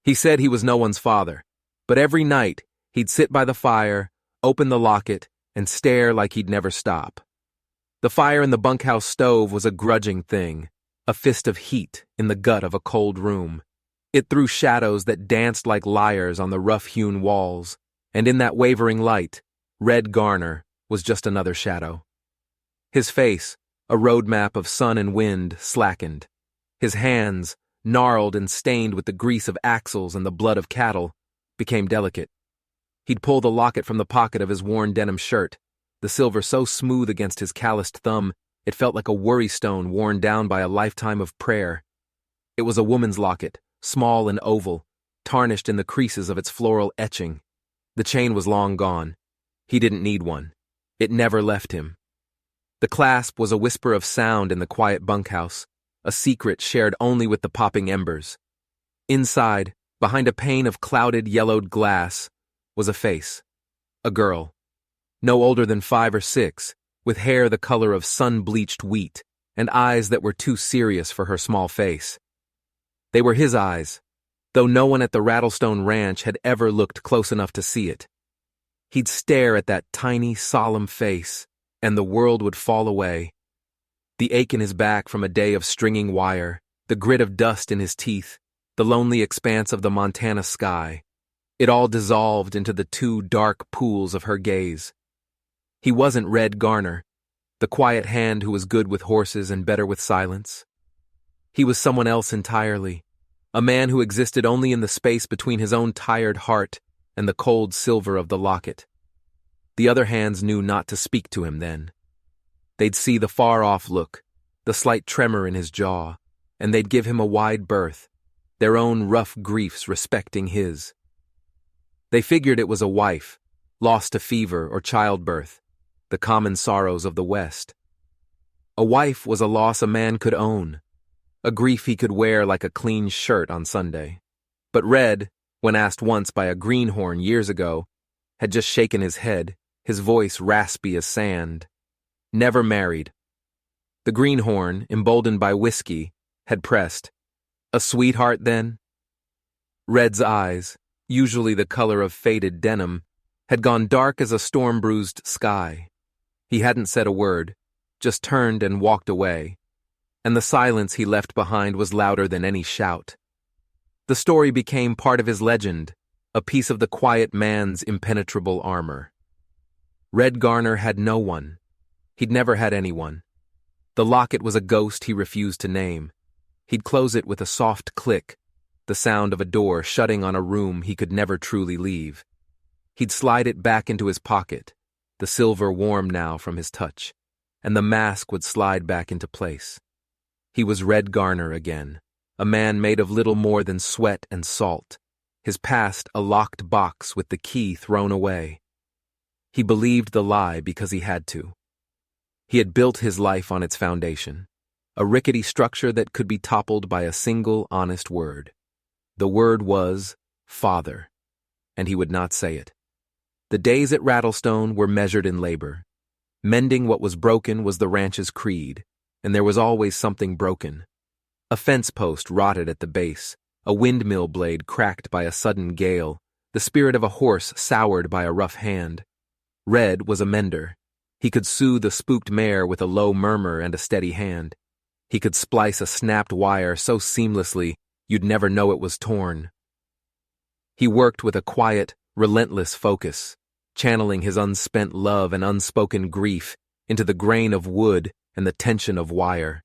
He said he was no one's father, but every night he'd sit by the fire, open the locket, and stare like he'd never stop. The fire in the bunkhouse stove was a grudging thing, a fist of heat in the gut of a cold room. It threw shadows that danced like lyres on the rough-hewn walls, and in that wavering light, Red Garner was just another shadow. His face, a roadmap of sun and wind, slackened. His hands, gnarled and stained with the grease of axles and the blood of cattle, became delicate. He'd pull the locket from the pocket of his worn denim shirt, the silver so smooth against his calloused thumb it felt like a worry stone worn down by a lifetime of prayer. It was a woman's locket, small and oval, tarnished in the creases of its floral etching. The chain was long gone. He didn't need one. It never left him. The clasp was a whisper of sound in the quiet bunkhouse, a secret shared only with the popping embers. Inside, behind a pane of clouded, yellowed glass, was a face. A girl. No older than 5 or 6, with hair the color of sun-bleached wheat, and eyes that were too serious for her small face. They were his eyes, though no one at the Rattlestone Ranch had ever looked close enough to see it. He'd stare at that tiny, solemn face, and the world would fall away. The ache in his back from a day of stringing wire, the grit of dust in his teeth, the lonely expanse of the Montana sky, it all dissolved into the 2 dark pools of her gaze. He wasn't Red Garner, the quiet hand who was good with horses and better with silence. He was someone else entirely, a man who existed only in the space between his own tired heart and the cold silver of the locket. The other hands knew not to speak to him then. They'd see the far-off look, the slight tremor in his jaw, and they'd give him a wide berth, their own rough griefs respecting his. They figured it was a wife, lost to fever or childbirth, the common sorrows of the West. A wife was a loss a man could own, a grief he could wear like a clean shirt on Sunday. But Red, when asked once by a greenhorn years ago, had just shaken his head, his voice raspy as sand. Never married. The greenhorn, emboldened by whiskey, had pressed, "A sweetheart, then?" Red's eyes, usually the color of faded denim, had gone dark as a storm-bruised sky. He hadn't said a word, just turned and walked away, and the silence he left behind was louder than any shout. The story became part of his legend, a piece of the quiet man's impenetrable armor. Red Garner had no one. He'd never had anyone. The locket was a ghost he refused to name. He'd close it with a soft click, the sound of a door shutting on a room he could never truly leave. He'd slide it back into his pocket, the silver warm now from his touch, and the mask would slide back into place. He was Red Garner again, a man made of little more than sweat and salt, his past a locked box with the key thrown away. He believed the lie because he had to. He had built his life on its foundation, a rickety structure that could be toppled by a single honest word. The word was father, and he would not say it. The days at Rattlestone were measured in labor. Mending what was broken was the ranch's creed, and there was always something broken. A fence post rotted at the base, a windmill blade cracked by a sudden gale, the spirit of a horse soured by a rough hand. Red was a mender. He could soothe a spooked mare with a low murmur and a steady hand. He could splice a snapped wire so seamlessly you'd never know it was torn. He worked with a quiet, relentless focus, channeling his unspent love and unspoken grief into the grain of wood and the tension of wire.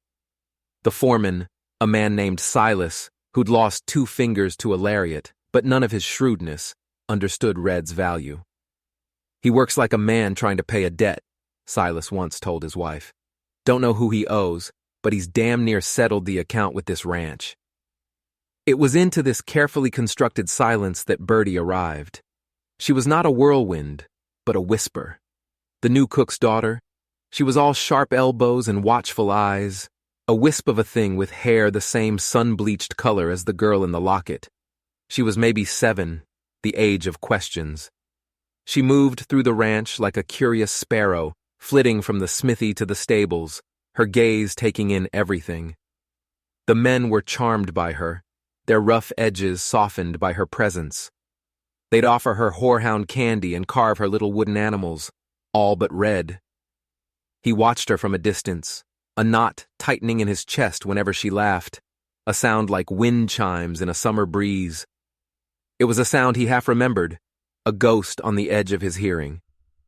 The foreman, a man named Silas, who'd lost 2 fingers to a lariat, but none of his shrewdness, understood Red's value. "He works like a man trying to pay a debt," Silas once told his wife. "Don't know who he owes, but he's damn near settled the account with this ranch." It was into this carefully constructed silence that Birdie arrived. She was not a whirlwind, but a whisper. The new cook's daughter, she was all sharp elbows and watchful eyes, a wisp of a thing with hair the same sun-bleached color as the girl in the locket. She was maybe 7, the age of questions. She moved through the ranch like a curious sparrow, flitting from the smithy to the stables, her gaze taking in everything. The men were charmed by her. their rough edges softened by her presence. They'd offer her horehound candy and carve her little wooden animals, all but Red. He watched her from a distance, a knot tightening in his chest whenever she laughed, a sound like wind chimes in a summer breeze. It was a sound he half remembered, a ghost on the edge of his hearing.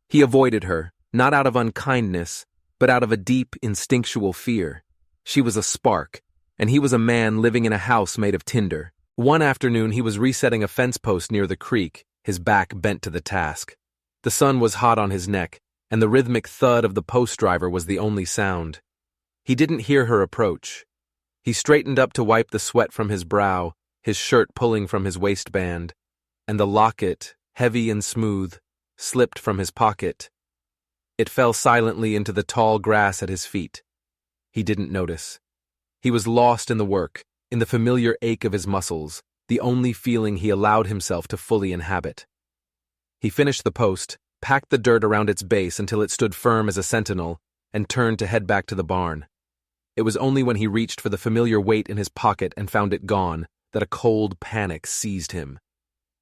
He avoided her, not out of unkindness, but out of a deep, instinctual fear. She was a spark, and he was a man living in a house made of tinder. One afternoon he was resetting a fence post near the creek, his back bent to the task. The sun was hot on his neck, and the rhythmic thud of the post driver was the only sound. He didn't hear her approach. He straightened up to wipe the sweat from his brow, his shirt pulling from his waistband, and the locket, heavy and smooth, slipped from his pocket. It fell silently into the tall grass at his feet. He didn't notice. He was lost in the work, in the familiar ache of his muscles, the only feeling he allowed himself to fully inhabit. He finished the post, packed the dirt around its base until it stood firm as a sentinel, and turned to head back to the barn. It was only when he reached for the familiar weight in his pocket and found it gone that a cold panic seized him.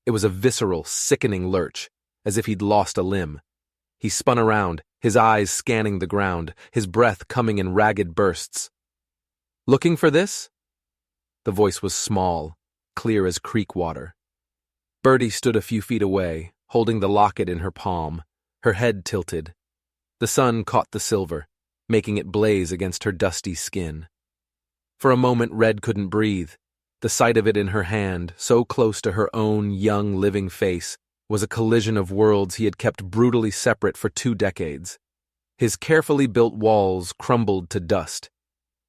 It was a visceral, sickening lurch, as if he'd lost a limb. He spun around, his eyes scanning the ground, his breath coming in ragged bursts. "Looking for this?" The voice was small, clear as creek water. Bertie stood a few feet away, holding the locket in her palm, her head tilted. The sun caught the silver, making it blaze against her dusty skin. For a moment Red couldn't breathe. The sight of it in her hand, so close to her own young living face, was a collision of worlds he had kept brutally separate for 2 decades. His carefully built walls crumbled to dust.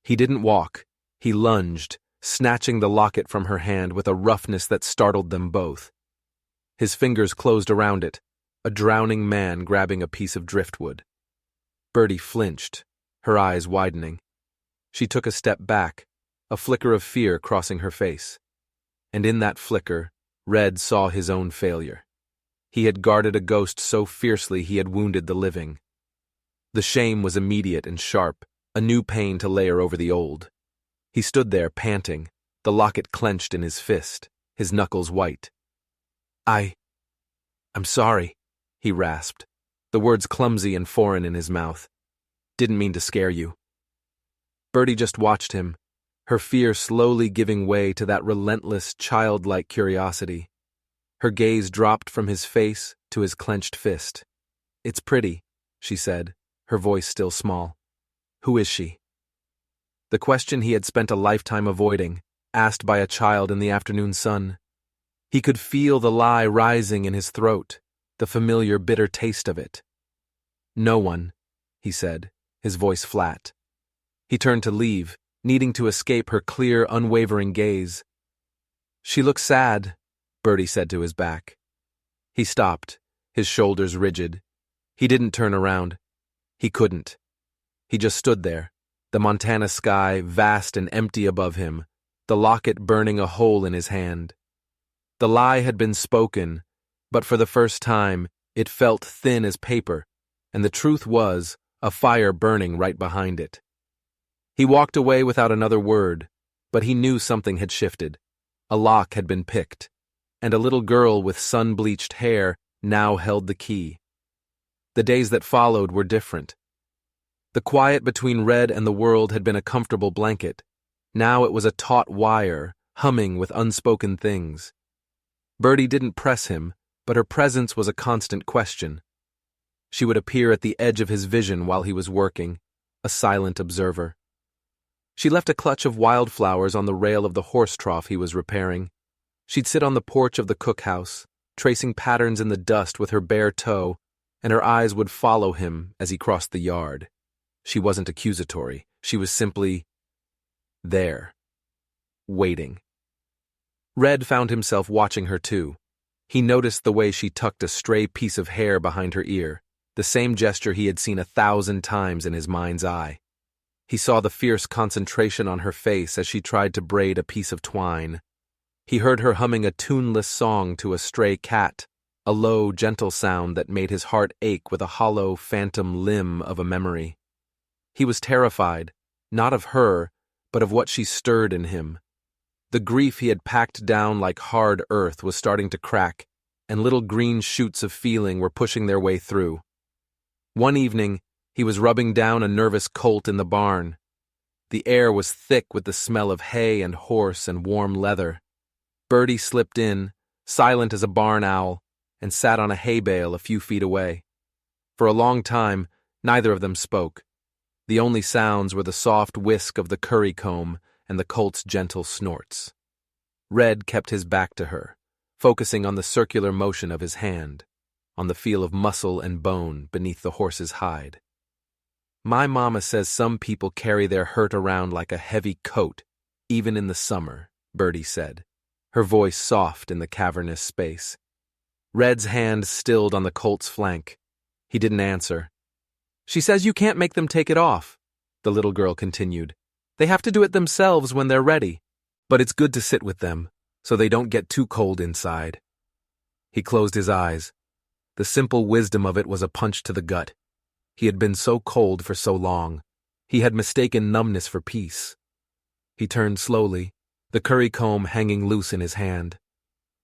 He didn't walk, he lunged, snatching the locket from her hand with a roughness that startled them both. His fingers closed around it, a drowning man grabbing a piece of driftwood. Bertie flinched, her eyes widening. She took a step back, a flicker of fear crossing her face. And in that flicker, Red saw his own failure. He had guarded a ghost so fiercely he had wounded the living. The shame was immediate and sharp, a new pain to layer over the old. He stood there, panting, the locket clenched in his fist, his knuckles white. I'm sorry," he rasped, the words clumsy and foreign in his mouth. "Didn't mean to scare you." Bertie just watched him, her fear slowly giving way to that relentless, childlike curiosity. Her gaze dropped from his face to his clenched fist. "It's pretty," she said, her voice still small. "Who is she?" The question he had spent a lifetime avoiding, asked by a child in the afternoon sun. He could feel the lie rising in his throat, the familiar bitter taste of it. "No one," he said, his voice flat. He turned to leave, needing to escape her clear, unwavering gaze. "She looks sad," Bertie said to his back. He stopped, his shoulders rigid. He didn't turn around. He couldn't. He just stood there, the Montana sky vast and empty above him, the locket burning a hole in his hand. The lie had been spoken, but for the first time, it felt thin as paper, and the truth was a fire burning right behind it. He walked away without another word, but he knew something had shifted. A lock had been picked, and a little girl with sun-bleached hair now held the key. The days that followed were different. The quiet between Red and the world had been a comfortable blanket. Now it was a taut wire, humming with unspoken things. Bertie didn't press him, but her presence was a constant question. She would appear at the edge of his vision while he was working, a silent observer. She left a clutch of wildflowers on the rail of the horse trough he was repairing. She'd sit on the porch of the cookhouse, tracing patterns in the dust with her bare toe, and her eyes would follow him as he crossed the yard. She wasn't accusatory. She was simply there, waiting. Red found himself watching her too. He noticed the way she tucked a stray piece of hair behind her ear, the same gesture he had seen 1,000 times in his mind's eye. He saw the fierce concentration on her face as she tried to braid a piece of twine. He heard her humming a tuneless song to a stray cat, a low, gentle sound that made his heart ache with a hollow, phantom limb of a memory. He was terrified, not of her, but of what she stirred in him. The grief he had packed down like hard earth was starting to crack, and little green shoots of feeling were pushing their way through. One evening, he was rubbing down a nervous colt in the barn. The air was thick with the smell of hay and horse and warm leather. Bertie slipped in, silent as a barn owl, and sat on a hay bale a few feet away. For a long time, neither of them spoke. The only sounds were the soft whisk of the curry comb and the colt's gentle snorts. Red kept his back to her, focusing on the circular motion of his hand, on the feel of muscle and bone beneath the horse's hide. My mama says some people carry their hurt around like a heavy coat, even in the summer, Bertie said, her voice soft in the cavernous space. Red's hand stilled on the colt's flank. He didn't answer. She says you can't make them take it off, the little girl continued. They have to do it themselves when they're ready. But it's good to sit with them, so they don't get too cold inside. He closed his eyes. The simple wisdom of it was a punch to the gut. He had been so cold for so long. He had mistaken numbness for peace. He turned slowly, the curry comb hanging loose in his hand.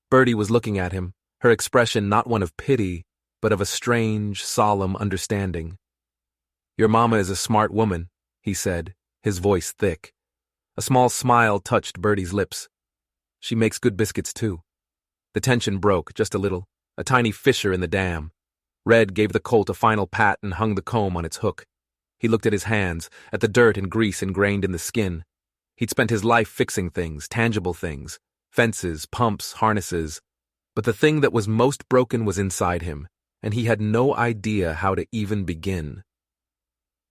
Bertie was looking at him, her expression not one of pity, but of a strange, solemn understanding. Your mama is a smart woman, he said, his voice thick. A small smile touched Bertie's lips. She makes good biscuits, too. The tension broke, just a little, a tiny fissure in the dam. Red gave the colt a final pat and hung the comb on its hook. He looked at his hands, at the dirt and grease ingrained in the skin. He'd spent his life fixing things, tangible things, fences, pumps, harnesses. But the thing that was most broken was inside him, and he had no idea how to even begin.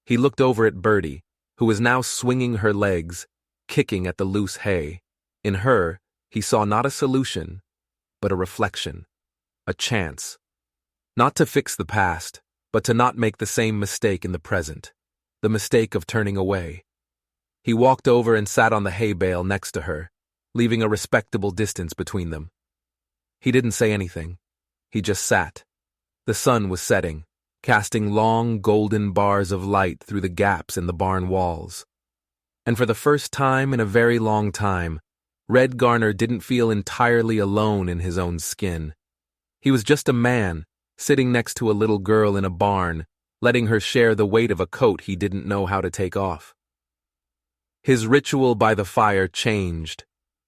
He looked over at Bertie, who was now swinging her legs, kicking at the loose hay. In her, he saw not a solution, but a reflection, a chance. Not to fix the past, but to not make the same mistake in the present, the mistake of turning away. He walked over and sat on the hay bale next to her, leaving a respectable distance between them. He didn't say anything. He just sat. The sun was setting, casting long golden bars of light through the gaps in the barn walls. And for the first time in a very long time, Red Garner didn't feel entirely alone in his own skin. He was just a man, sitting next to a little girl in a barn, letting her share the weight of a coat he didn't know how to take off. His ritual by the fire changed.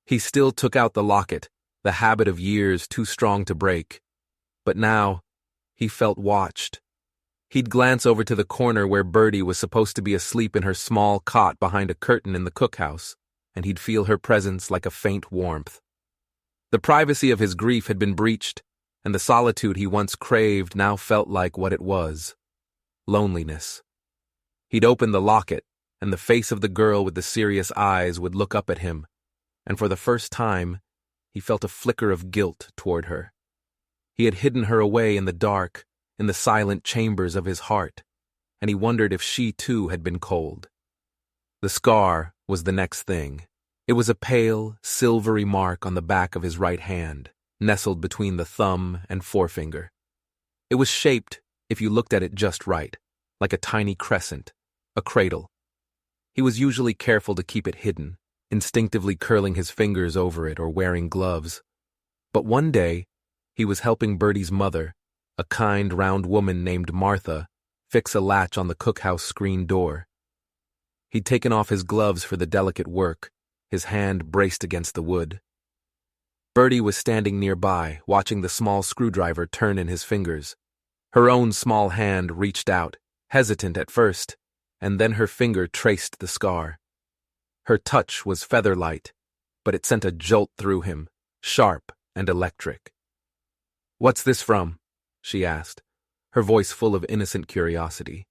He still took out the locket, the habit of years too strong to break. But now, he felt watched. He'd glance over to the corner where Bertie was supposed to be asleep in her small cot behind a curtain in the cookhouse, and he'd feel her presence like a faint warmth. The privacy of his grief had been breached, and the solitude he once craved now felt like what it was: loneliness. He'd open the locket, and the face of the girl with the serious eyes would look up at him, and for the first time, he felt a flicker of guilt toward her. He had hidden her away in the dark, in the silent chambers of his heart, and he wondered if she too had been cold. The scar was the next thing. It was a pale, silvery mark on the back of his right hand, nestled between the thumb and forefinger. It was shaped, if you looked at it just right, like a tiny crescent, a cradle. He was usually careful to keep it hidden, instinctively curling his fingers over it or wearing gloves. But one day, he was helping Bertie's mother, a kind, round woman named Martha, fix a latch on the cookhouse screen door. He'd taken off his gloves for the delicate work, his hand braced against the wood. Bertie was standing nearby, watching the small screwdriver turn in his fingers. Her own small hand reached out, hesitant at first, and then her finger traced the scar. Her touch was feather-light, but it sent a jolt through him, sharp and electric. "What's this from?" she asked, her voice full of innocent curiosity.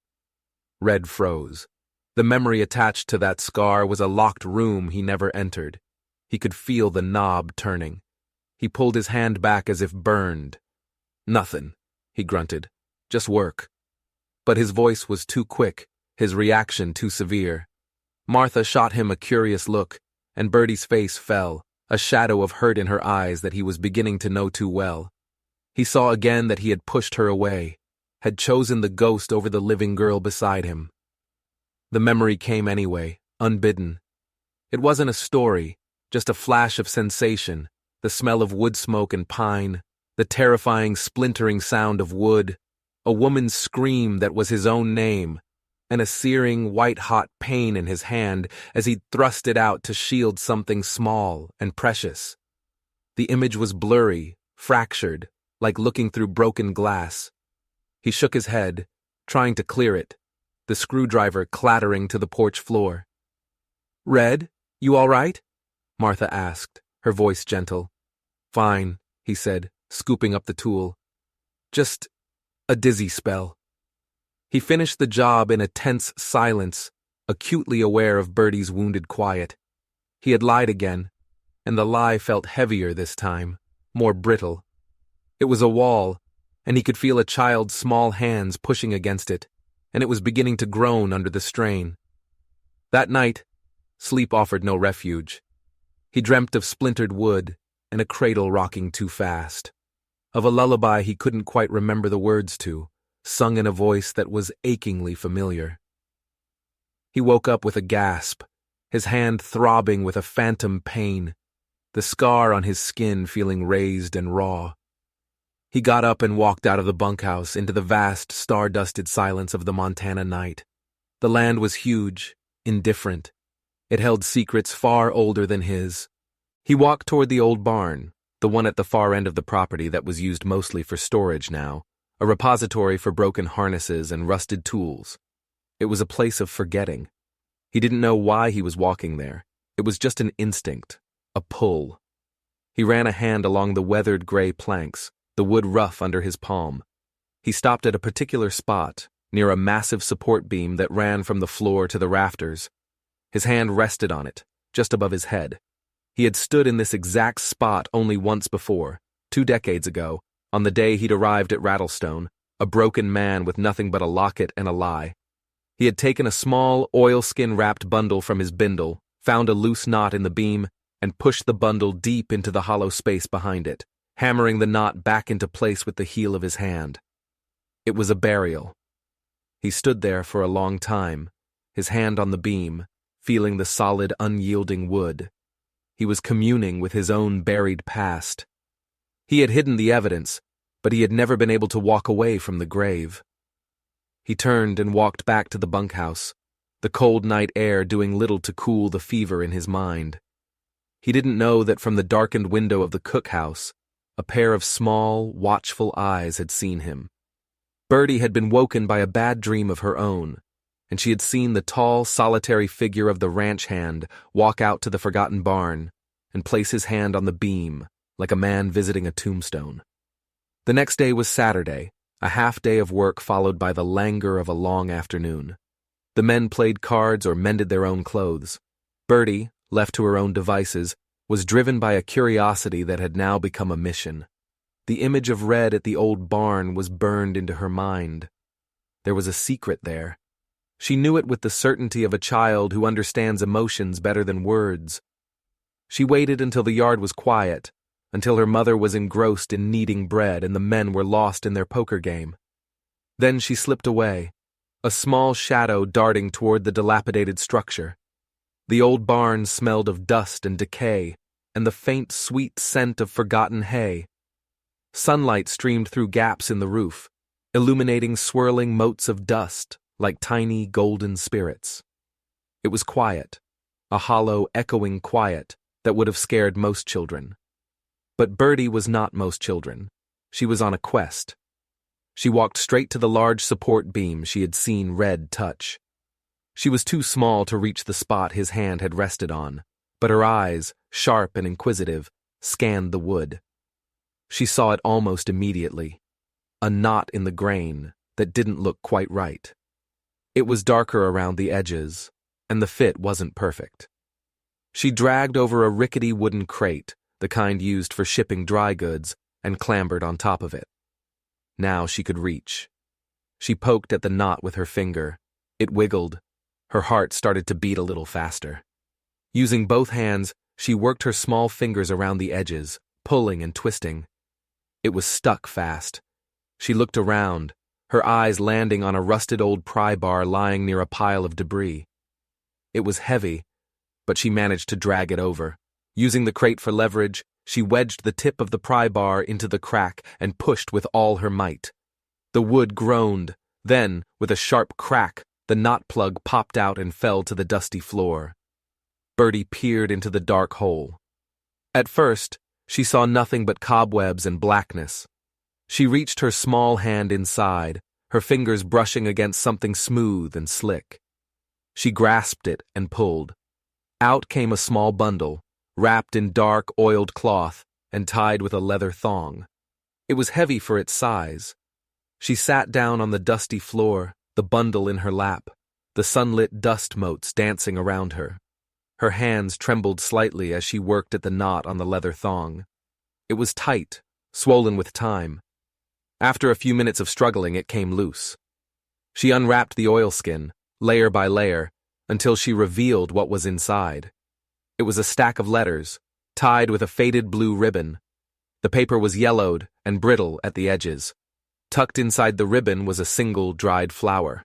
Red froze. The memory attached to that scar was a locked room he never entered. He could feel the knob turning. He pulled his hand back as if burned. "Nothing," he grunted. "Just work." But his voice was too quick, his reaction too severe. Martha shot him a curious look, and Bertie's face fell, a shadow of hurt in her eyes that he was beginning to know too well. He saw again that he had pushed her away, had chosen the ghost over the living girl beside him. The memory came anyway, unbidden. It wasn't a story, just a flash of sensation, the smell of wood smoke and pine, the terrifying splintering sound of wood, a woman's scream that was his own name, and a searing white-hot pain in his hand as he thrust it out to shield something small and precious. The image was blurry, fractured, like looking through broken glass. He shook his head, trying to clear it, the screwdriver clattering to the porch floor. "Red, you all right?" Martha asked, her voice gentle. "Fine," he said, scooping up the tool. "Just a dizzy spell." He finished the job in a tense silence, acutely aware of Bertie's wounded quiet. He had lied again, and the lie felt heavier this time, more brittle. It was a wall, and he could feel a child's small hands pushing against it, and it was beginning to groan under the strain. That night, sleep offered no refuge. He dreamt of splintered wood and a cradle rocking too fast, of a lullaby he couldn't quite remember the words to, sung in a voice that was achingly familiar. He woke up with a gasp, his hand throbbing with a phantom pain, the scar on his skin feeling raised and raw. He got up and walked out of the bunkhouse into the vast, star-dusted silence of the Montana night. The land was huge, indifferent. It held secrets far older than his. He walked toward the old barn, the one at the far end of the property that was used mostly for storage now, a repository for broken harnesses and rusted tools. It was a place of forgetting. He didn't know why he was walking there. It was just an instinct, a pull. He ran a hand along the weathered gray planks, the wood rough under his palm. He stopped at a particular spot, near a massive support beam that ran from the floor to the rafters. His hand rested on it, just above his head. He had stood in this exact spot only once before, 2 decades ago, on the day he'd arrived at Rattlestone, a broken man with nothing but a locket and a lie. He had taken a small, oilskin-wrapped bundle from his bindle, found a loose knot in the beam, and pushed the bundle deep into the hollow space behind it, hammering the knot back into place with the heel of his hand. It was a burial. He stood there for a long time, his hand on the beam, feeling the solid, unyielding wood. He was communing with his own buried past. He had hidden the evidence, but he had never been able to walk away from the grave. He turned and walked back to the bunkhouse, the cold night air doing little to cool the fever in his mind. He didn't know that from the darkened window of the cookhouse, a pair of small, watchful eyes had seen him. Bertie had been woken by a bad dream of her own, and she had seen the tall, solitary figure of the ranch hand walk out to the forgotten barn and place his hand on the beam, like a man visiting a tombstone. The next day was Saturday, a half-day of work followed by the languor of a long afternoon. The men played cards or mended their own clothes. Bertie, left to her own devices, was driven by a curiosity that had now become a mission. The image of Red at the old barn was burned into her mind. There was a secret there. She knew it with the certainty of a child who understands emotions better than words. She waited until the yard was quiet, until her mother was engrossed in kneading bread and the men were lost in their poker game. Then she slipped away, a small shadow darting toward the dilapidated structure. The old barn smelled of dust and decay, and the faint, sweet scent of forgotten hay. Sunlight streamed through gaps in the roof, illuminating swirling motes of dust like tiny golden spirits. It was quiet, a hollow, echoing quiet that would have scared most children. But Bertie was not most children. She was on a quest. She walked straight to the large support beam she had seen Red touch. She was too small to reach the spot his hand had rested on, but her eyes, sharp and inquisitive, scanned the wood. She saw it almost immediately, a knot in the grain that didn't look quite right. It was darker around the edges, and the fit wasn't perfect. She dragged over a rickety wooden crate, the kind used for shipping dry goods, and clambered on top of it. Now she could reach. She poked at the knot with her finger. It wiggled. Her heart started to beat a little faster. Using both hands, she worked her small fingers around the edges, pulling and twisting. It was stuck fast. She looked around, her eyes landing on a rusted old pry bar lying near a pile of debris. It was heavy, but she managed to drag it over, Using the crate for leverage, she wedged the tip of the pry bar into the crack and pushed with all her might. The wood groaned. Then, with a sharp crack, the knot plug popped out and fell to the dusty floor. Bertie peered into the dark hole. At first, she saw nothing but cobwebs and blackness. She reached her small hand inside, her fingers brushing against something smooth and slick. She grasped it and pulled. Out came a small bundle, wrapped in dark, oiled cloth and tied with a leather thong. It was heavy for its size. She sat down on the dusty floor, the bundle in her lap, the sunlit dust motes dancing around her. Her hands trembled slightly as she worked at the knot on the leather thong. It was tight, swollen with time. After a few minutes of struggling, it came loose. She unwrapped the oilskin, layer by layer, until she revealed what was inside. It was a stack of letters, tied with a faded blue ribbon. The paper was yellowed and brittle at the edges. Tucked inside the ribbon was a single dried flower.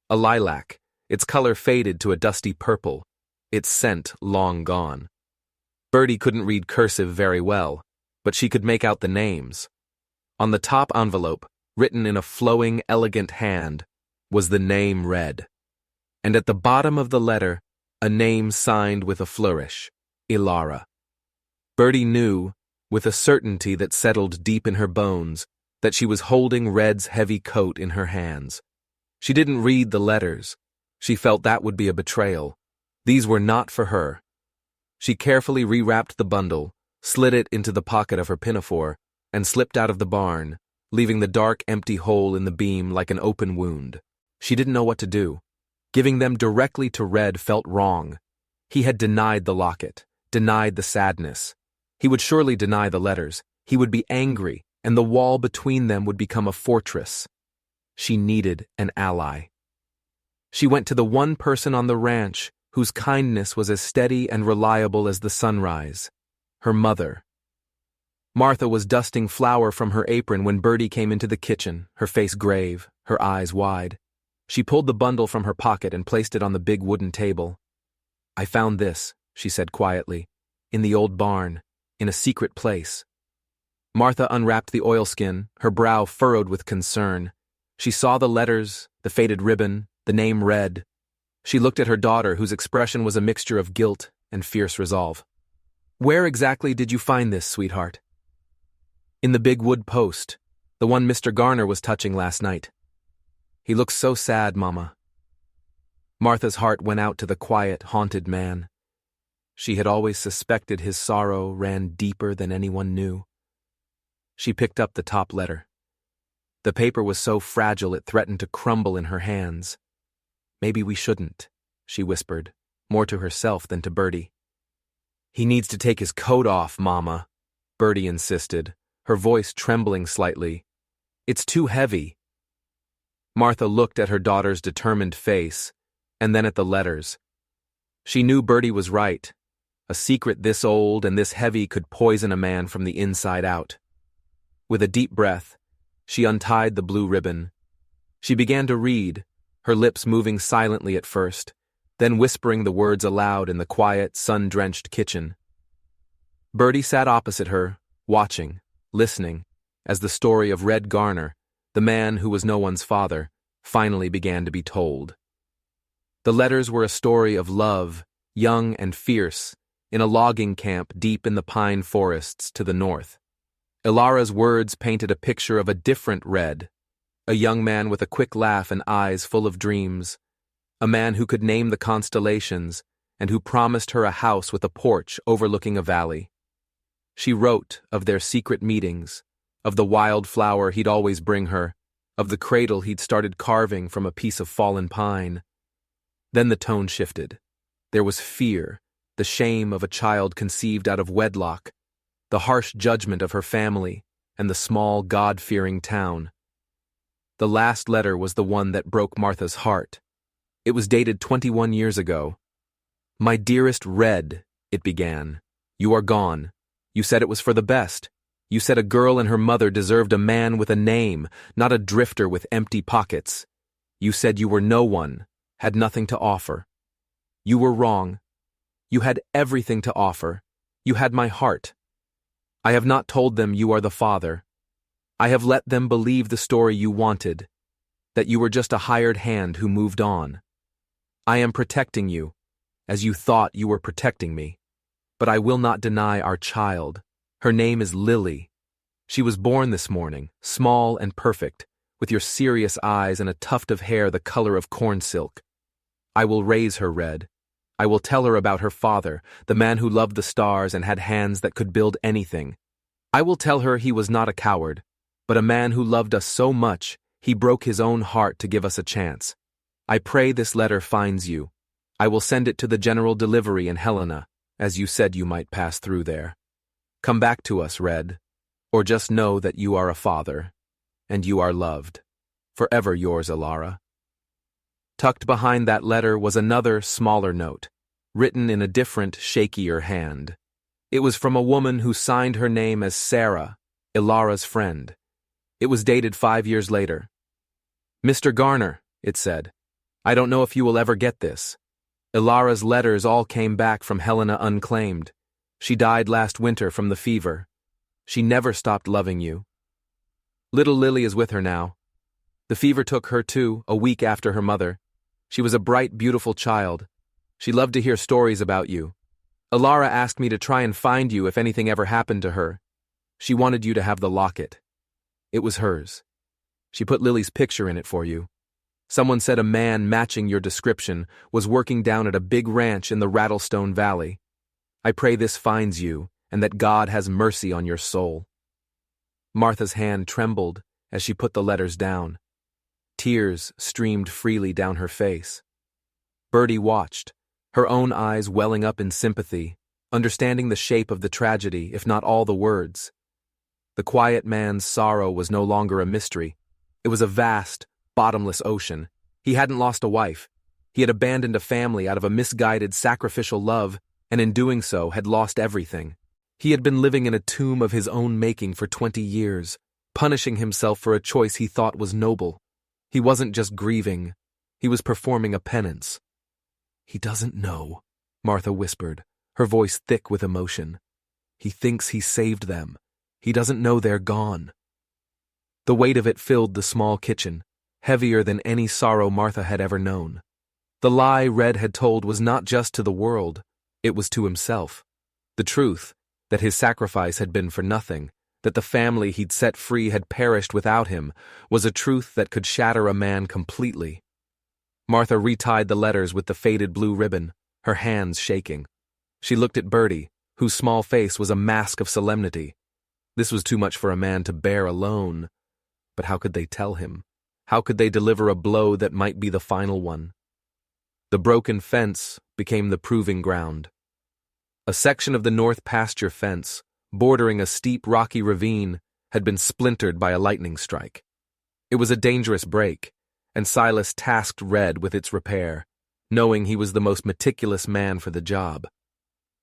A lilac, its color faded to a dusty purple, its scent long gone. Bertie couldn't read cursive very well, but she could make out the names. On the top envelope, written in a flowing, elegant hand, was the name read. And at the bottom of the letter, a name signed with a flourish, Ilara. Bertie knew, with a certainty that settled deep in her bones, that she was holding Red's heavy coat in her hands. She didn't read the letters. She felt that would be a betrayal. These were not for her. She carefully rewrapped the bundle, slid it into the pocket of her pinafore, and slipped out of the barn, leaving the dark, empty hole in the beam like an open wound. She didn't know what to do. Giving them directly to Red felt wrong. He had denied the locket, denied the sadness. He would surely deny the letters. He would be angry, and the wall between them would become a fortress. She needed an ally. She went to the one person on the ranch whose kindness was as steady and reliable as the sunrise, her mother. Martha was dusting flour from her apron when Bertie came into the kitchen, her face grave, her eyes wide. She pulled the bundle from her pocket and placed it on the big wooden table. "I found this," she said quietly, "in the old barn, in a secret place." Martha unwrapped the oilskin, her brow furrowed with concern. She saw the letters, the faded ribbon, the name read. She looked at her daughter, whose expression was a mixture of guilt and fierce resolve. "Where exactly did you find this, sweetheart?" "In the big wood post, the one Mr. Garner was touching last night. He looks so sad, Mama." Martha's heart went out to the quiet, haunted man. She had always suspected his sorrow ran deeper than anyone knew. She picked up the top letter. The paper was so fragile it threatened to crumble in her hands. "Maybe we shouldn't," she whispered, more to herself than to Bertie. "He needs to take his coat off, Mama," Bertie insisted, her voice trembling slightly. "It's too heavy." Martha looked at her daughter's determined face, and then at the letters. She knew Bertie was right. A secret this old and this heavy could poison a man from the inside out. With a deep breath, she untied the blue ribbon. She began to read, her lips moving silently at first, then whispering the words aloud in the quiet, sun-drenched kitchen. Bertie sat opposite her, watching, listening, as the story of Red Garner, the man who was no one's father, finally began to be told. The letters were a story of love, young and fierce, in a logging camp deep in the pine forests to the north. Ilara's words painted a picture of a different Red, a young man with a quick laugh and eyes full of dreams, a man who could name the constellations and who promised her a house with a porch overlooking a valley. She wrote of their secret meetings, of the wild flower he'd always bring her, of the cradle he'd started carving from a piece of fallen pine. Then the tone shifted. There was fear, the shame of a child conceived out of wedlock, the harsh judgment of her family, and the small, God-fearing town. The last letter was the one that broke Martha's heart. It was dated 21 years ago. "My dearest Red," it began, "you are gone. You said it was for the best. You said a girl and her mother deserved a man with a name, not a drifter with empty pockets. You said you were no one, had nothing to offer. You were wrong. You had everything to offer. You had my heart. I have not told them you are the father. I have let them believe the story you wanted, that you were just a hired hand who moved on. I am protecting you, as you thought you were protecting me. But I will not deny our child. Her name is Lily. She was born this morning, small and perfect, with your serious eyes and a tuft of hair the color of corn silk. I will raise her, Red. I will tell her about her father, the man who loved the stars and had hands that could build anything. I will tell her he was not a coward, but a man who loved us so much he broke his own heart to give us a chance. I pray this letter finds you. I will send it to the general delivery in Helena, as you said you might pass through there. Come back to us, Red, or just know that you are a father, and you are loved. Forever yours, Alara. Tucked behind that letter was another, smaller note, written in a different, shakier hand. It was from a woman who signed her name as Sarah, Ilara's friend. It was dated 5 years later. Mr. Garner, it said, I don't know if you will ever get this. Ilara's letters all came back from Helena unclaimed. She died last winter from the fever. She never stopped loving you. Little Lily is with her now. The fever took her too, a week after her mother. She was a bright, beautiful child. She loved to hear stories about you. Ilara asked me to try and find you if anything ever happened to her. She wanted you to have the locket. It was hers. She put Lily's picture in it for you. Someone said a man matching your description was working down at a big ranch in the Rattlestone Valley. I pray this finds you, and that God has mercy on your soul. Martha's hand trembled as she put the letters down. Tears streamed freely down her face. Bertie watched, her own eyes welling up in sympathy, understanding the shape of the tragedy, if not all the words. The quiet man's sorrow was no longer a mystery. It was a vast, bottomless ocean. He hadn't lost a wife. He had abandoned a family out of a misguided, sacrificial love, and in doing so had lost everything. He had been living in a tomb of his own making for 20 years, punishing himself for a choice he thought was noble. He wasn't just grieving, he was performing a penance. He doesn't know, Martha whispered, her voice thick with emotion. He thinks he saved them. He doesn't know they're gone. The weight of it filled the small kitchen, heavier than any sorrow Martha had ever known. The lie Red had told was not just to the world, it was to himself. The truth, that his sacrifice had been for nothing, that the family he'd set free had perished without him, was a truth that could shatter a man completely. Martha retied the letters with the faded blue ribbon, her hands shaking. She looked at Bertie, whose small face was a mask of solemnity. This was too much for a man to bear alone. But how could they tell him? How could they deliver a blow that might be the final one? The broken fence became the proving ground. A section of the north pasture fence, bordering a steep rocky ravine, had been splintered by a lightning strike. It was a dangerous break, and Silas tasked Red with its repair, knowing he was the most meticulous man for the job.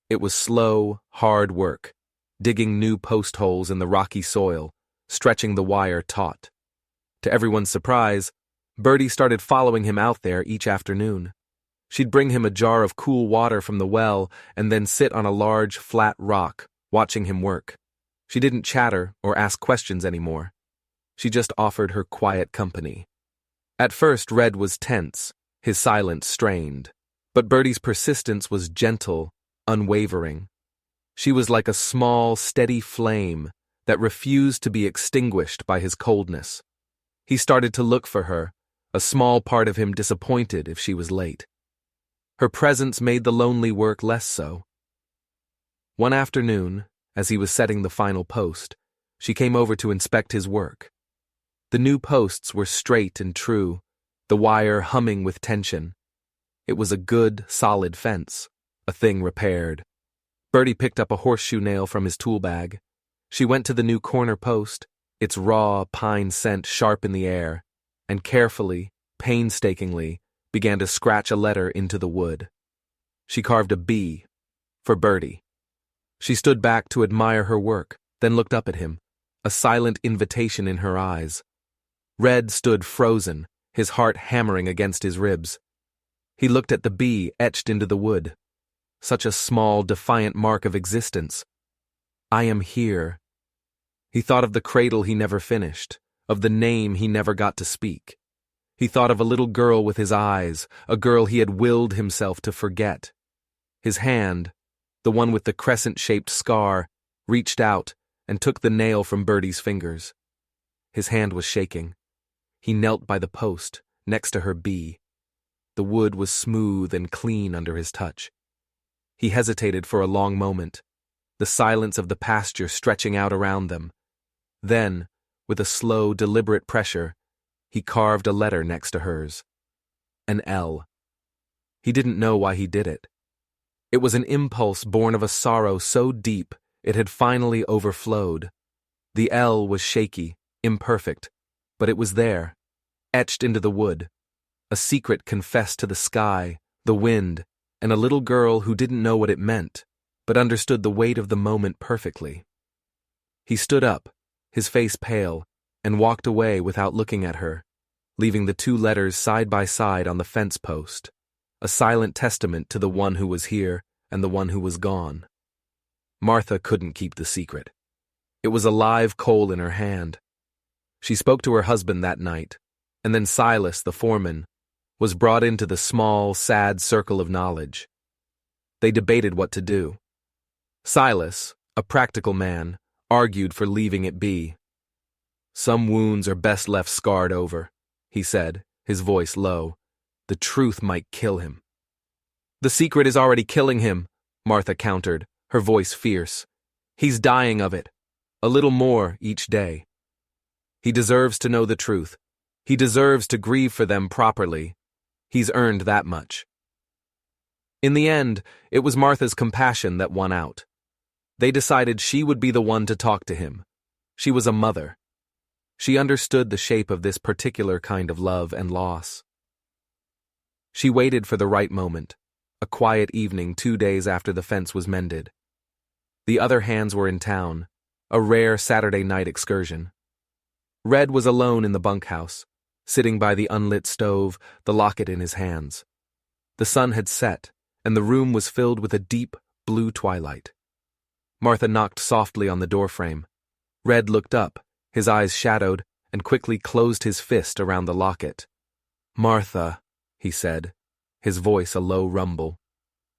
It was slow, hard work, digging new post holes in the rocky soil, stretching the wire taut. To everyone's surprise, Bertie started following him out there each afternoon. She'd bring him a jar of cool water from the well and then sit on a large, flat rock, watching him work. She didn't chatter or ask questions anymore. She just offered her quiet company. At first, Red was tense, his silence strained, but Bertie's persistence was gentle, unwavering. She was like a small, steady flame that refused to be extinguished by his coldness. He started to look for her, a small part of him disappointed if she was late. Her presence made the lonely work less so. One afternoon, as he was setting the final post, she came over to inspect his work. The new posts were straight and true, the wire humming with tension. It was a good, solid fence, a thing repaired. Bertie picked up a horseshoe nail from his tool bag. She went to the new corner post, its raw pine scent sharp in the air, and carefully, painstakingly, began to scratch a letter into the wood. She carved a B for Bertie. She stood back to admire her work, then looked up at him, a silent invitation in her eyes. Red stood frozen, his heart hammering against his ribs. He looked at the B etched into the wood. such a small, defiant mark of existence. I am here. He thought of the cradle he never finished, of the name he never got to speak. He thought of a little girl with his eyes, a girl he had willed himself to forget. His hand, the one with the crescent-shaped scar, reached out and took the nail from Birdie's fingers. His hand was shaking. He knelt by the post, next to her bee. The wood was smooth and clean under his touch. He hesitated for a long moment, the silence of the pasture stretching out around them. Then, with a slow, deliberate pressure, he carved a letter next to hers. An L. He didn't know why he did it. It was an impulse born of a sorrow so deep it had finally overflowed. The L was shaky, imperfect, but it was there, etched into the wood, a secret confessed to the sky, the wind, and a little girl who didn't know what it meant, but understood the weight of the moment perfectly. He stood up, his face pale, and walked away without looking at her, leaving the two letters side by side on the fence post, a silent testament to the one who was here and the one who was gone. Martha couldn't keep the secret. It was a live coal in her hand. She spoke to her husband that night, and then Silas, the foreman, was brought into the small, sad circle of knowledge. They debated what to do. Silas, a practical man, argued for leaving it be. Some wounds are best left scarred over, he said, his voice low. The truth might kill him. The secret is already killing him, Martha countered, her voice fierce. He's dying of it, a little more each day. He deserves to know the truth. He deserves to grieve for them properly. He's earned that much. In the end, it was Martha's compassion that won out. They decided she would be the one to talk to him. She was a mother. She understood the shape of this particular kind of love and loss. She waited for the right moment, a quiet evening 2 days after the fence was mended. The other hands were in town, a rare Saturday night excursion. Red was alone in the bunkhouse, sitting by the unlit stove, the locket in his hands. The sun had set, and the room was filled with a deep, blue twilight. Martha knocked softly on the doorframe. Red looked up, his eyes shadowed, and quickly closed his fist around the locket. "Martha," he said, his voice a low rumble.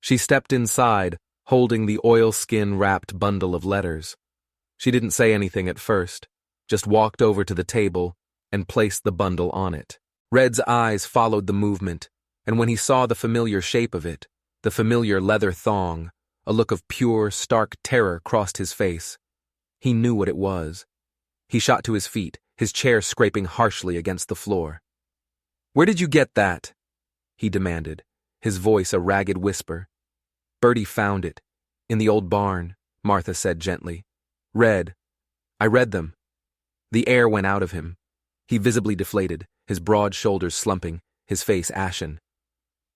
She stepped inside, holding the oilskin-wrapped bundle of letters. She didn't say anything at first, just walked over to the table and placed the bundle on it. Red's eyes followed the movement, and when he saw the familiar shape of it, the familiar leather thong, a look of pure, stark terror crossed his face. He knew what it was. He shot to his feet, his chair scraping harshly against the floor. "Where did you get that?" he demanded, his voice a ragged whisper. "Birdie found it. In the old barn," Martha said gently. "Red. I read them." The air went out of him. He visibly deflated, his broad shoulders slumping, his face ashen.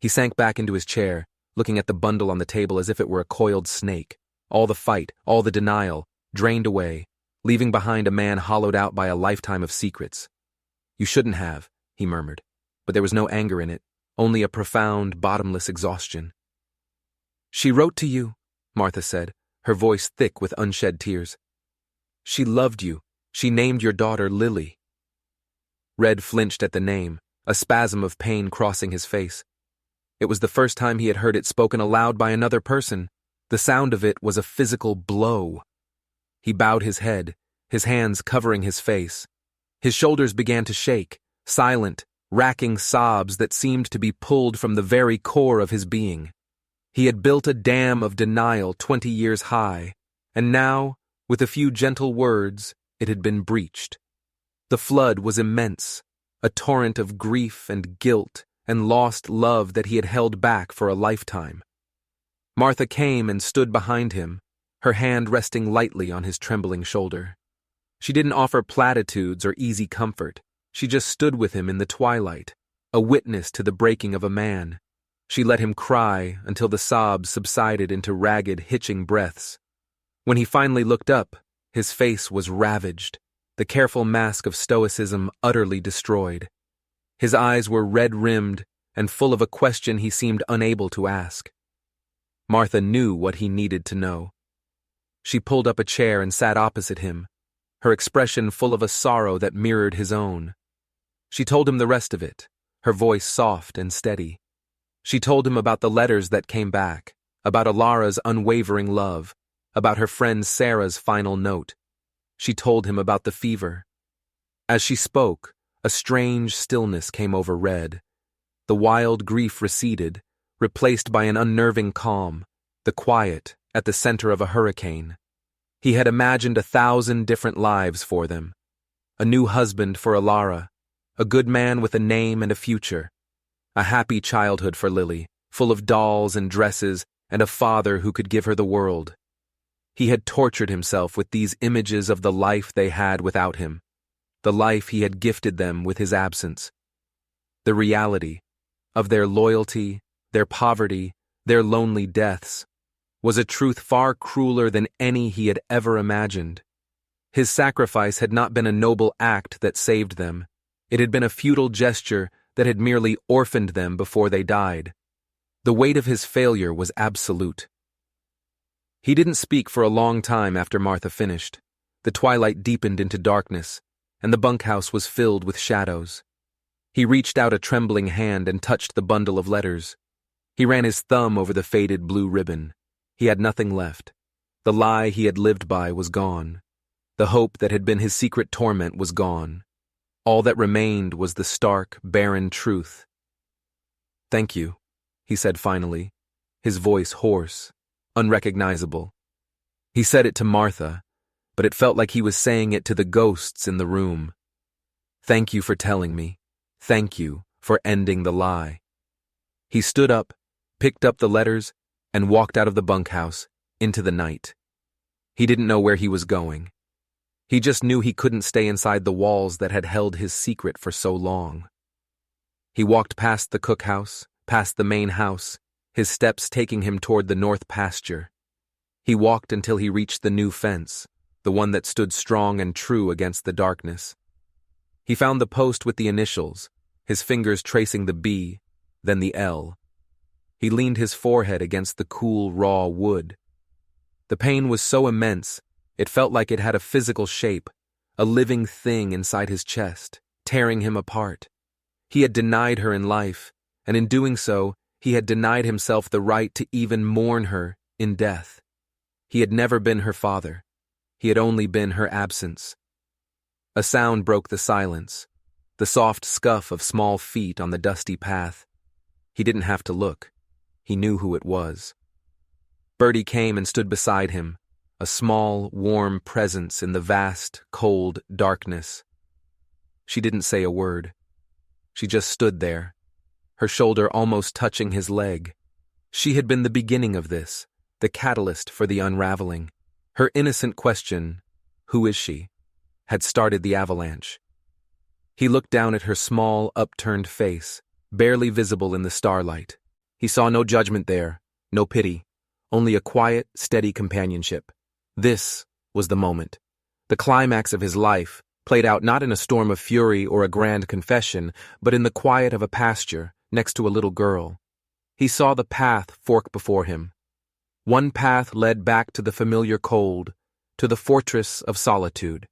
He sank back into his chair, looking at the bundle on the table as if it were a coiled snake. All the fight, all the denial, drained away, leaving behind a man hollowed out by a lifetime of secrets. "You shouldn't have," he murmured, but there was no anger in it, only a profound, bottomless exhaustion. "She wrote to you," Martha said, her voice thick with unshed tears. "She loved you. She named your daughter Lily." Red flinched at the name, a spasm of pain crossing his face. It was the first time he had heard it spoken aloud by another person. The sound of it was a physical blow. He bowed his head, his hands covering his face. His shoulders began to shake, silent, racking sobs that seemed to be pulled from the very core of his being. He had built a dam of denial 20 years high, and now, with a few gentle words, it had been breached. The flood was immense, a torrent of grief and guilt and lost love that he had held back for a lifetime. Martha came and stood behind him, her hand resting lightly on his trembling shoulder. She didn't offer platitudes or easy comfort. She just stood with him in the twilight, a witness to the breaking of a man. She let him cry until the sobs subsided into ragged, hitching breaths. When he finally looked up, his face was ravaged, the careful mask of stoicism utterly destroyed. His eyes were red-rimmed and full of a question he seemed unable to ask. Martha knew what he needed to know. She pulled up a chair and sat opposite him, her expression full of a sorrow that mirrored his own. She told him the rest of it, her voice soft and steady. She told him about the letters that came back, about Alara's unwavering love, about her friend Sarah's final note. She told him about the fever. As she spoke, a strange stillness came over Red. The wild grief receded, replaced by an unnerving calm, the quiet at the center of a hurricane. He had imagined 1,000 different lives for them. A new husband for Alara, a good man with a name and a future, a happy childhood for Lily, full of dolls and dresses and a father who could give her the world. He had tortured himself with these images of the life they had without him, the life he had gifted them with his absence. The reality of their loyalty, their poverty, their lonely deaths, was a truth far crueler than any he had ever imagined. His sacrifice had not been a noble act that saved them. It had been a futile gesture that had merely orphaned them before they died. The weight of his failure was absolute. He didn't speak for a long time after Martha finished. The twilight deepened into darkness, and the bunkhouse was filled with shadows. He reached out a trembling hand and touched the bundle of letters. He ran his thumb over the faded blue ribbon. He had nothing left. The lie he had lived by was gone. The hope that had been his secret torment was gone. All that remained was the stark, barren truth. "Thank you," he said finally, his voice hoarse, unrecognizable. He said it to Martha, but it felt like he was saying it to the ghosts in the room. "Thank you for telling me. Thank you for ending the lie." He stood up, picked up the letters, and walked out of the bunkhouse, into the night. He didn't know where he was going. He just knew he couldn't stay inside the walls that had held his secret for so long. He walked past the cookhouse, past the main house, his steps taking him toward the north pasture. He walked until he reached the new fence, the one that stood strong and true against the darkness. He found the post with the initials, his fingers tracing the B, then the L. He leaned his forehead against the cool, raw wood. The pain was so immense, it felt like it had a physical shape, a living thing inside his chest, tearing him apart. He had denied her in life, and in doing so, he had denied himself the right to even mourn her in death. He had never been her father. He had only been her absence. A sound broke the silence, the soft scuff of small feet on the dusty path. He didn't have to look. He knew who it was. Bertie came and stood beside him, a small, warm presence in the vast, cold darkness. She didn't say a word. She just stood there, her shoulder almost touching his leg. She had been the beginning of this, the catalyst for the unraveling. Her innocent question, "Who is she?" had started the avalanche. He looked down at her small, upturned face, barely visible in the starlight. He saw no judgment there, no pity, only a quiet, steady companionship. This was the moment. The climax of his life, played out not in a storm of fury or a grand confession, but in the quiet of a pasture, next to a little girl. He saw the path fork before him. One path led back to the familiar cold, to the fortress of solitude.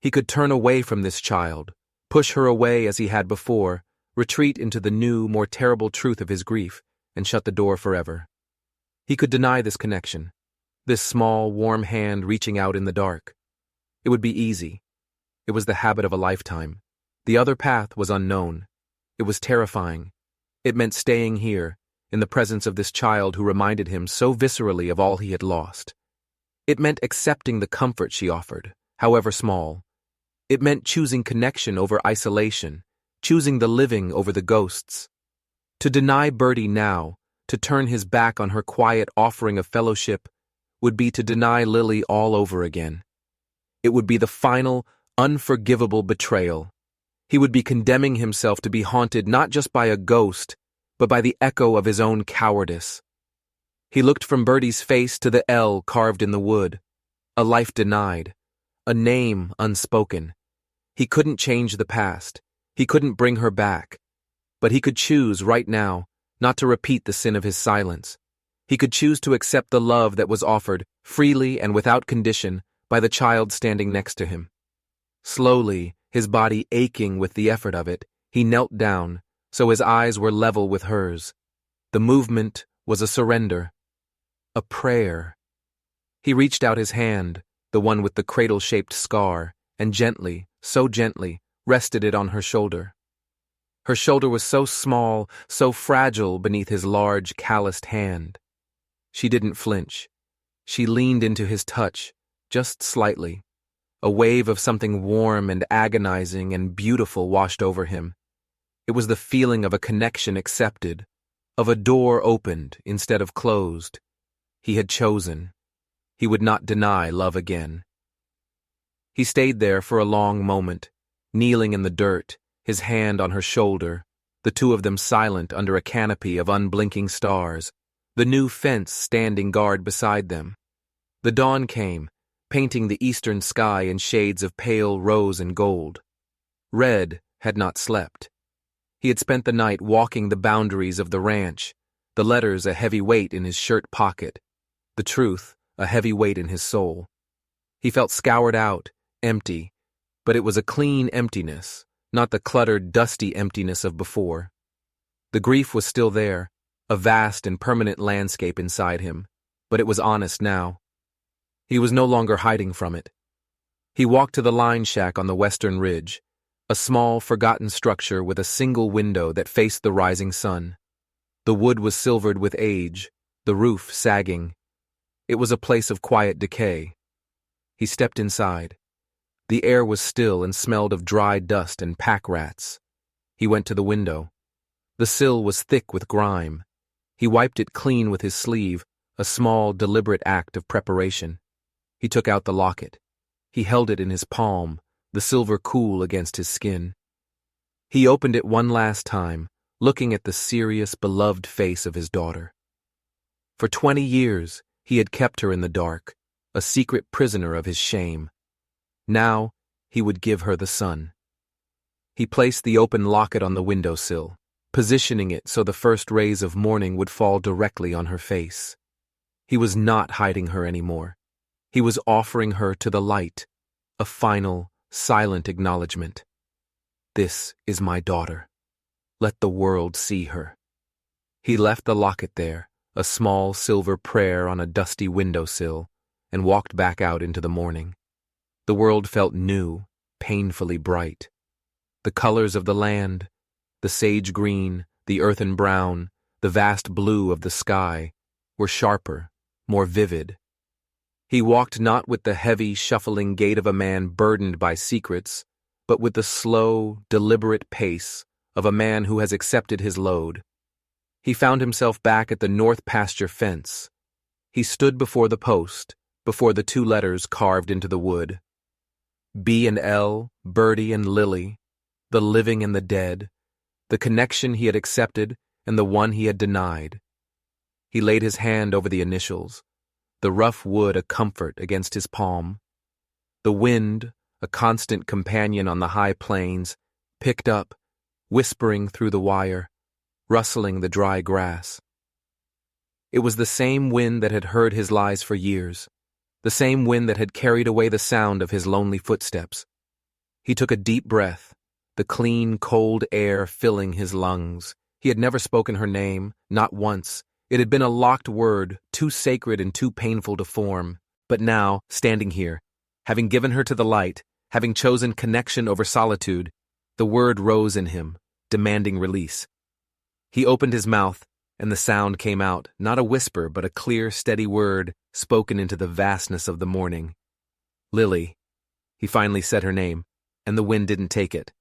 He could turn away from this child, push her away as he had before, retreat into the new, more terrible truth of his grief, and shut the door forever. He could deny this connection, this small, warm hand reaching out in the dark. It would be easy. It was the habit of a lifetime. The other path was unknown. It was terrifying. It meant staying here, in the presence of this child who reminded him so viscerally of all he had lost. It meant accepting the comfort she offered, however small. It meant choosing connection over isolation, choosing the living over the ghosts. To deny Bertie now, to turn his back on her quiet offering of fellowship, would be to deny Lily all over again. It would be the final, unforgivable betrayal. He would be condemning himself to be haunted not just by a ghost, but by the echo of his own cowardice. He looked from Bertie's face to the L carved in the wood, a life denied, a name unspoken. He couldn't change the past. He couldn't bring her back. But he could choose right now not to repeat the sin of his silence. He could choose to accept the love that was offered, freely and without condition, by the child standing next to him. Slowly, his body aching with the effort of it, he knelt down, so his eyes were level with hers. The movement was a surrender, a prayer. He reached out his hand, the one with the cradle-shaped scar, and gently, so gently, rested it on her shoulder. Her shoulder was so small, so fragile beneath his large, calloused hand. She didn't flinch. She leaned into his touch, just slightly. A wave of something warm and agonizing and beautiful washed over him. It was the feeling of a connection accepted, of a door opened instead of closed. He had chosen. He would not deny love again. He stayed there for a long moment, kneeling in the dirt, his hand on her shoulder, the two of them silent under a canopy of unblinking stars, the new fence standing guard beside them. The dawn came, painting the eastern sky in shades of pale rose and gold. Red had not slept. He had spent the night walking the boundaries of the ranch, the letters a heavy weight in his shirt pocket, the truth a heavy weight in his soul. He felt scoured out, empty, but it was a clean emptiness, not the cluttered, dusty emptiness of before. The grief was still there, a vast and permanent landscape inside him, but it was honest now. He was no longer hiding from it. He walked to the line shack on the western ridge, a small, forgotten structure with a single window that faced the rising sun. The wood was silvered with age, the roof sagging. It was a place of quiet decay. He stepped inside. The air was still and smelled of dry dust and pack rats. He went to the window. The sill was thick with grime. He wiped it clean with his sleeve, a small, deliberate act of preparation. He took out the locket. He held it in his palm, the silver cool against his skin. He opened it one last time, looking at the serious, beloved face of his daughter. For 20 years, he had kept her in the dark, a secret prisoner of his shame. Now, he would give her the sun. He placed the open locket on the windowsill, positioning it so the first rays of morning would fall directly on her face. He was not hiding her anymore. He was offering her to the light, a final, silent acknowledgement. This is my daughter. Let the world see her. He left the locket there, a small silver prayer on a dusty windowsill, and walked back out into the morning. The world felt new, painfully bright. The colors of the land, the sage green, the earthen brown, the vast blue of the sky, were sharper, more vivid. He walked not with the heavy, shuffling gait of a man burdened by secrets, but with the slow, deliberate pace of a man who has accepted his load. He found himself back at the north pasture fence. He stood before the post, before the 2 letters carved into the wood. B and L, Birdie and Lily, the living and the dead, the connection he had accepted and the one he had denied. He laid his hand over the initials, the rough wood a comfort against his palm. The wind, a constant companion on the high plains, picked up, whispering through the wire, rustling the dry grass. It was the same wind that had heard his lies for years, the same wind that had carried away the sound of his lonely footsteps. He took a deep breath, the clean, cold air filling his lungs. He had never spoken her name, not once. It had been a locked word, too sacred and too painful to form. But now, standing here, having given her to the light, having chosen connection over solitude, the word rose in him, demanding release. He opened his mouth, and the sound came out, not a whisper, but a clear, steady word, spoken into the vastness of the morning. Lily. He finally said her name, and the wind didn't take it.